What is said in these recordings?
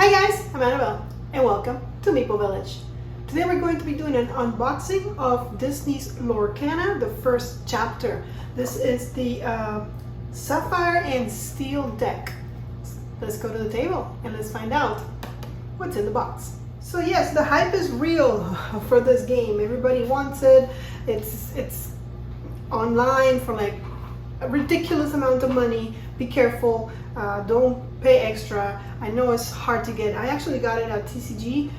Hi guys, I'm Annabelle and welcome to Meeple Village. Today we're going to be doing an unboxing of Disney's Lorcana, the first chapter. This is the Sapphire and Steel deck. Let's go to the table and let's find out what's in the box. So yes, the hype is real for this game. Everybody wants it. It's online for like a ridiculous amount of money. Be careful, don't pay extra. I know it's hard to get. I actually got it at TCG,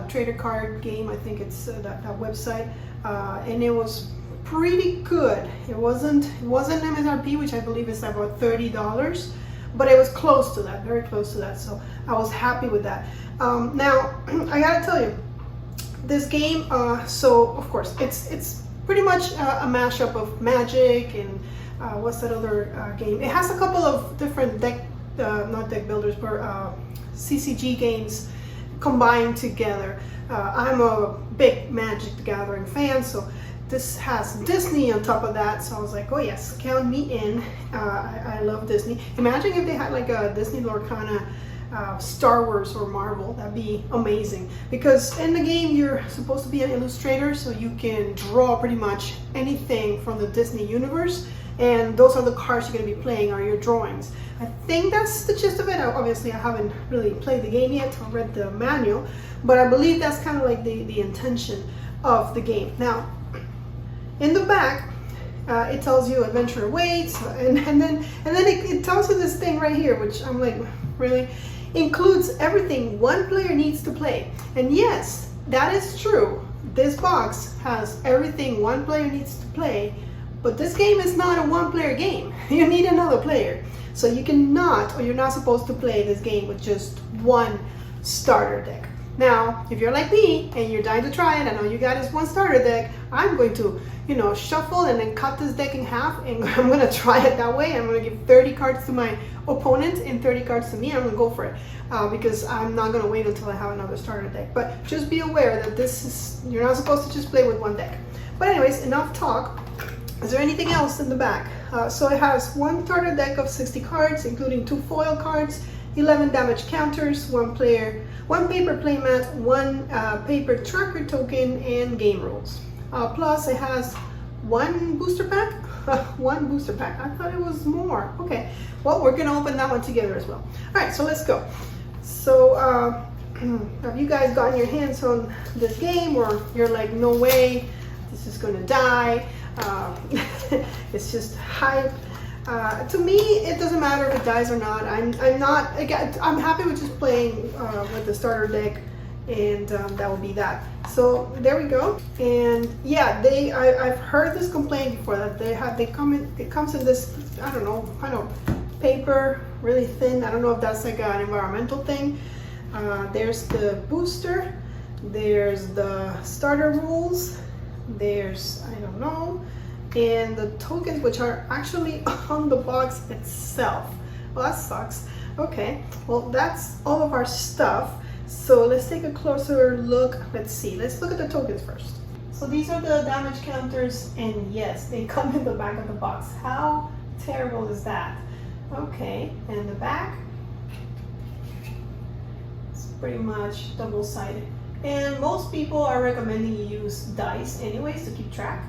Trader Card Game, I think it's that website, and it was pretty good. It wasn't MSRP, which I believe is about $30, but it was close to that, very close to that, so I was happy with that. Now, I gotta tell you, this game, so of course, it's pretty much a mashup of Magic and what's that other game? It has a couple of different not deck builders, but CCG games combined together. I'm a big Magic the Gathering fan, so this has Disney on top of that, so I was like, oh yes, count me in. I love Disney. Imagine if they had like a Disney Lorcana Star Wars or Marvel. That'd be amazing, because in the game you're supposed to be an illustrator, so you can draw pretty much anything from the Disney universe, and those are the cards you're going to be playing, are your drawings. I think that's the gist of it. Obviously I haven't really played the game yet or read the manual, but I believe that's kind of like the intention of the game. Now in the back it tells you adventure awaits, and then it tells you this thing right here, which I'm like, really? Includes everything one player needs to play. And yes, that is true. This box has everything one player needs to play, but this game is not a one-player game. You need another player. So you cannot, or you're not supposed to play this game with just one starter deck. Now, if you're like me and you're dying to try it, I know you got this one starter deck, I'm going to, shuffle and then cut this deck in half, and I'm going to try it that way. I'm going to give 30 cards to my opponent and 30 cards to me. I'm going to go for it because I'm not going to wait until I have another starter deck. But just be aware that you're not supposed to just play with one deck. But anyways, enough talk. Is there anything else in the back? So it has one starter deck of 60 cards, including 2 foil cards, 11 damage counters, one paper playmat, one paper tracker token, and game rules. Plus it has one booster pack. One booster pack. I thought it was more. Okay, well, we're gonna open that one together as well. All right, so let's go. So have you guys gotten your hands on this game, or you're like, no way, this is gonna die? It's just hype. To me, it doesn't matter if it dies or not. I'm happy with just playing with the starter deck, and that will be that. So there we go. And yeah, I've heard this complaint before, that it comes in this, I don't know, kind of paper, really thin. I don't know if that's like an environmental thing. There's the booster, there's the starter rules, there's, I don't know, and the tokens, which are actually on the box itself. Well, that sucks. Okay, well, that's all of our stuff. So let's take a closer look. Let's see, let's look at the tokens first. So these are the damage counters, and yes, they come in the back of the box. How terrible is that? Okay, and the back, it's pretty much double-sided. And most people are recommending you use dice anyways to keep track.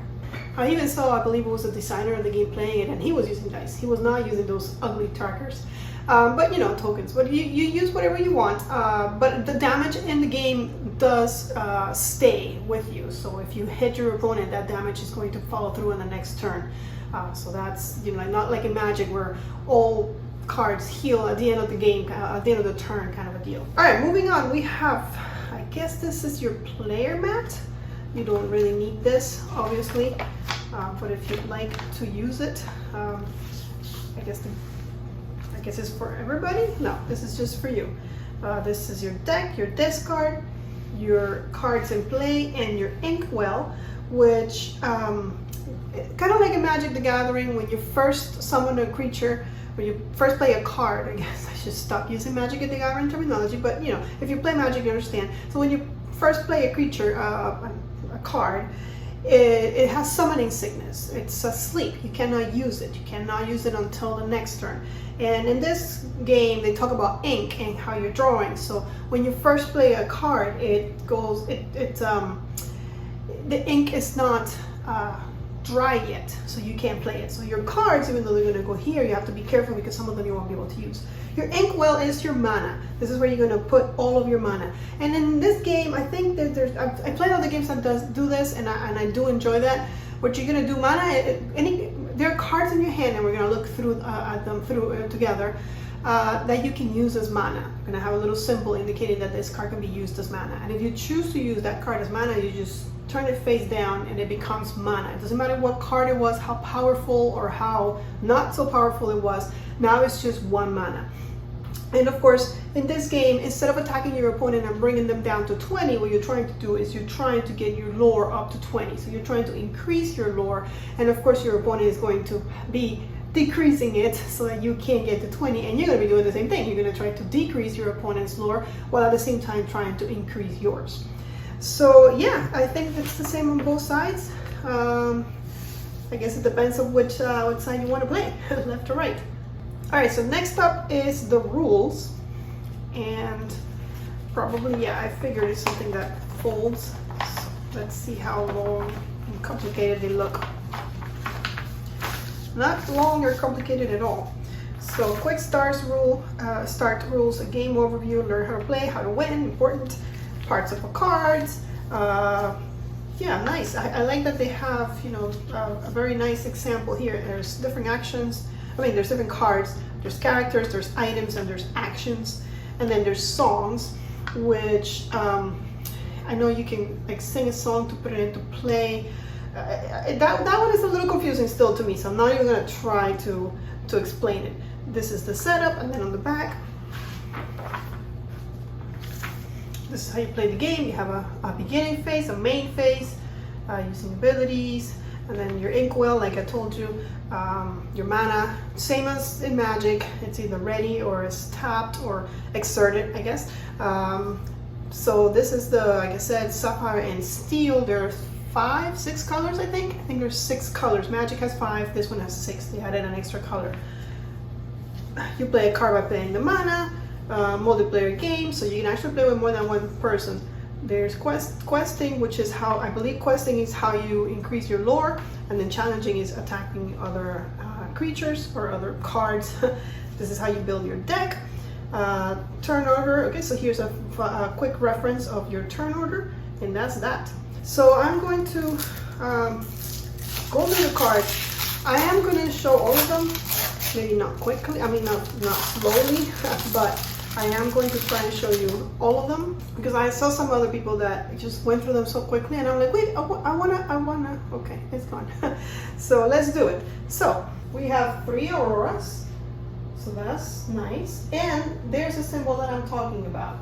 I even saw, I believe it was a designer of the game playing it, and he was using dice. He was not using those ugly trackers. But tokens. But you use whatever you want. But the damage in the game does stay with you. So if you hit your opponent, that damage is going to follow through in the next turn. So that's, not like in Magic where all cards heal at the end of the game, at the end of the turn, kind of a deal. All right, moving on. We have, I guess this is your player mat. You don't really need this, obviously, but if you'd like to use it, I guess it's for everybody. No, this is just for you. This is your deck, your discard, your cards in play, and your inkwell, which kind of like in Magic the Gathering, when you first summon a creature, when you first play a card. I guess I should stop using Magic the Gathering terminology, but if you play Magic, you understand. So when you first play a creature, a card, it has summoning sickness. It's asleep. You cannot use it. You cannot use it until the next turn. And in this game, they talk about ink and how you're drawing. So when you first play a card, the ink is not dry yet, so you can't play it. So your cards, even though they're going to go here, you have to be careful because some of them you won't be able to use. Your ink well is your mana. This is where you're going to put all of your mana. And in this game, I think that I played other games that do this, and I do enjoy that. What you're going to do, mana, there are cards in your hand, and we're going to look through at them together, that you can use as mana. I'm going to have a little symbol indicating that this card can be used as mana. And if you choose to use that card as mana, you just turn it face down and it becomes mana. It doesn't matter what card it was, how powerful or how not so powerful it was. Now it's just one mana. And of course, in this game, instead of attacking your opponent and bringing them down to 20, what you're trying to do is you're trying to get your lore up to 20. So you're trying to increase your lore. And of course, your opponent is going to be decreasing it so that you can't get to 20. And you're going to be doing the same thing. You're going to try to decrease your opponent's lore while at the same time trying to increase yours. So yeah, I think it's the same on both sides. I guess it depends on which side you want to play, left or right. All right, so next up is the rules. And probably, yeah, I figured it's something that folds. So let's see how long and complicated they look. Not long or complicated at all. So quick start rules, a game overview, learn how to play, how to win, important parts of the cards. Yeah, nice. I like that they have, you know, a very nice example here. There's different actions. I mean, there's different cards. There's characters, there's items, and there's actions. And then there's songs, which I know you can like sing a song to put it into play. That one is a little confusing still to me, so I'm not even going to try to explain it. This is the setup, and then on the back, this is how you play the game. You have a beginning phase, a main phase, using abilities, and then your inkwell, like I told you, your mana, same as in Magic. It's either ready or it's tapped or exerted, I guess. So this is the, like I said, Sapphire and Steel. There are 5, 6 colors, I think. I think there's 6 colors. Magic has 5, this one has 6. They added an extra color. You play a card by playing the mana. Multiplayer game, so you can actually play with more than one person. There's questing, which is how, I believe questing is how you increase your lore, and then challenging is attacking other creatures or other cards. This is how you build your deck. Turn order, okay, so here's a quick reference of your turn order, and that's that. So I'm going to go through the cards. I am going to show all of them, maybe not quickly, I mean not slowly, but I am going to try and show you all of them, because I saw some other people that just went through them so quickly, and I'm like, wait, I wanna, okay, it's gone. So let's do it. So we have 3 auroras, so that's nice, and there's a symbol that I'm talking about.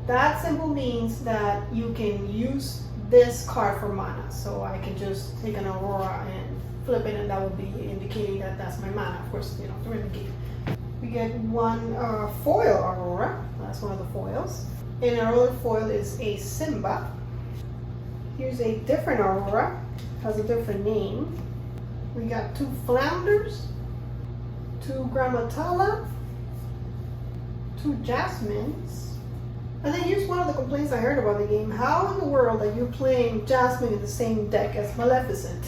That symbol means that you can use this card for mana, so I can just take an aurora and flip it, and that will be indicating that that's my mana, of course, you know, during the game. We get one foil aurora, that's one of the foils. And our other foil is a Simba. Here's a different aurora, has a different name. We got 2 flounders, 2 grammatala, 2 jasmines. And then here's one of the complaints I heard about the game. How in the world are you playing Jasmine in the same deck as Maleficent?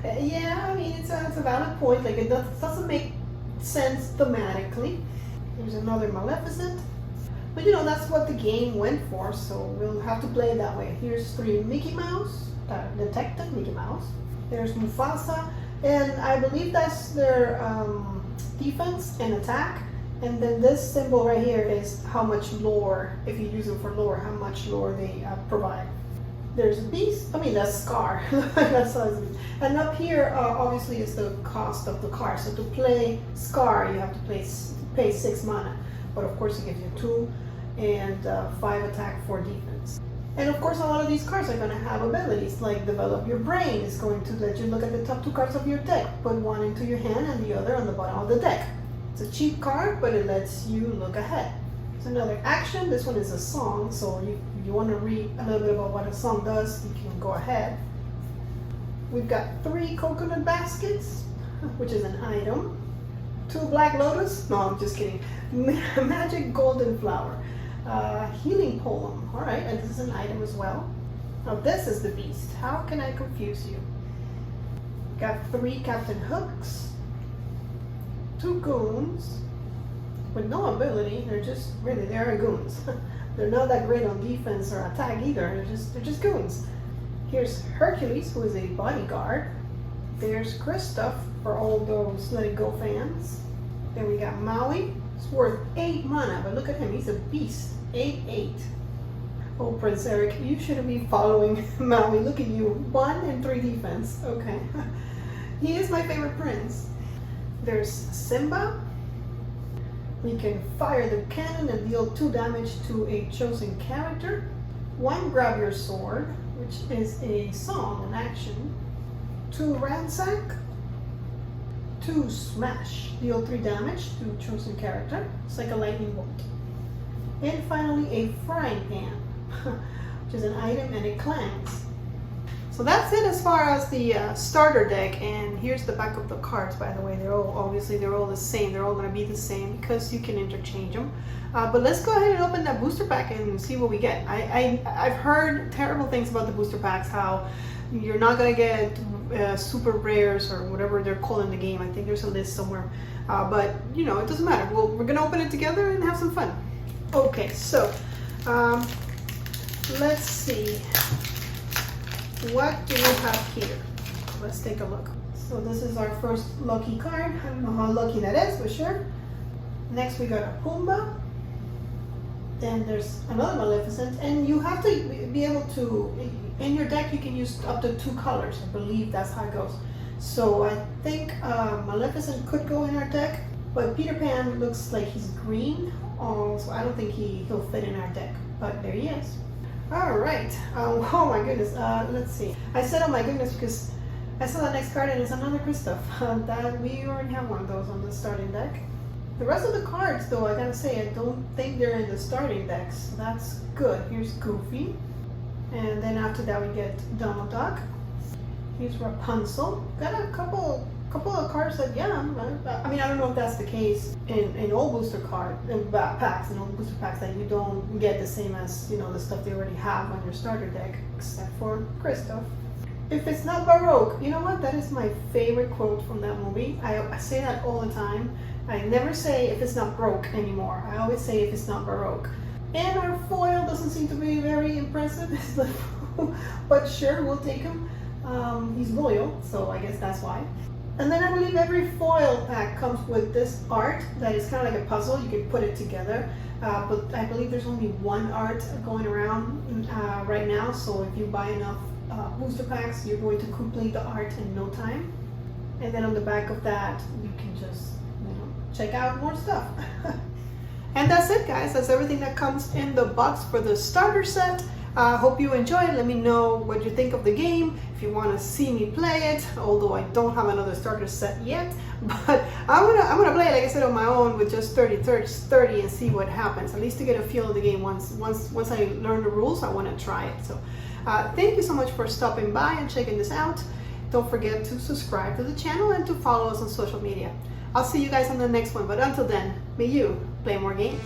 Yeah, I mean, it's a valid point. Like, it doesn't make sense thematically. There's another Maleficent. But you know, that's what the game went for, so we'll have to play it that way. Here's 3 Mickey Mouse, Detective Mickey Mouse. There's Mufasa, and I believe that's their defense and attack. And then this symbol right here is how much lore, if you use them for lore, how much lore they provide. There's a beast, I mean that's Scar, that's how it's, and up here obviously is the cost of the card. So to play Scar you have to pay 6 mana, but of course it gives you 2 and 5 attack, 4 defense. And of course a lot of these cards are going to have abilities like Develop Your Brain. Is going to let you look at the top 2 cards of your deck, put one into your hand and the other on the bottom of the deck. It's a cheap card, but it lets you look ahead. It's another action. This one is a song, so if you want to read a little bit about what a song does, you can go ahead. We've got 3 coconut baskets, which is an item. 2 black lotus, no, I'm just kidding. Magic golden flower. Healing poem, all right, and this is an item as well. Now this is the beast. How can I confuse you? Got 3 captain hooks, 2 goons with no ability. They are goons. They're not that great on defense or attack either. They're just goons. Here's Hercules, who is a bodyguard. There's Kristoff for all those Let It Go fans. Then we got Maui. It's worth 8 mana, but look at him. He's a beast. 8/8. Oh, Prince Eric, you shouldn't be following Maui. Look at you. 1 and 3 defense. Okay. He is my favorite prince. There's Simba. We can fire the cannon and deal 2 damage to a chosen character. 1 grab your sword, which is a song, an action. 2 ransack. 2 smash, deal 3 damage to chosen character. It's like a lightning bolt. And finally a frying pan, which is an item and it clangs. So that's it as far as the starter deck. And here's the back of the cards, by the way. They're all the same. They're all going to be the same because you can interchange them. But let's go ahead and open that booster pack and see what we get. I've heard terrible things about the booster packs, how you're not going to get super rares or whatever they're called in the game. I think there's a list somewhere. But, you know, it doesn't matter. We're going to open it together and have some fun. Okay, so let's see. What do we have here? Let's take a look. So this is our first lucky card. I don't know how lucky that is, but sure. Next we got a Pumbaa. Then there's another Maleficent. And you have to be able to, in your deck you can use up to 2 colors. I believe that's how it goes. So I think Maleficent could go in our deck, but Peter Pan looks like he's green. So I don't think he'll fit in our deck, but there he is. All right. Oh my goodness. Let's see. I said oh my goodness because I saw the next card and it's another Kristoff. That we already have one of those on the starting deck. The rest of the cards, though, I gotta say, I don't think they're in the starting decks. So that's good. Here's Goofy, and then after that we get Donald Duck. Here's Rapunzel. Got a couple of cards that, yeah, I mean, I don't know if that's the case in all booster packs, in all booster packs, that you don't get the same as, you know, the stuff they already have on your starter deck, except for Kristoff. If it's not Baroque, you know what? That is my favorite quote from that movie. I say that all the time. I never say if it's not broke anymore. I always say if it's not Baroque. And our foil doesn't seem to be very impressive, but sure, we'll take him. He's loyal, so I guess that's why. And then I believe every foil pack comes with this art that is kind of like a puzzle. You can put it together, but I believe there's only 1 art going around right now. So if you buy enough booster packs, you're going to complete the art in no time. And then on the back of that, you can just, you know, check out more stuff. And that's it, guys. That's everything that comes in the box for the starter set. Hope you enjoy it. Let me know what you think of the game. If you want to see me play it, although I don't have another starter set yet, but I'm gonna play it, like I said, on my own with just 30 and see what happens. At least to get a feel of the game. Once I learn the rules, I want to try it. So thank you so much for stopping by and checking this out. Don't forget to subscribe to the channel and to follow us on social media. I'll see you guys on the next one, but until then, may you play more games.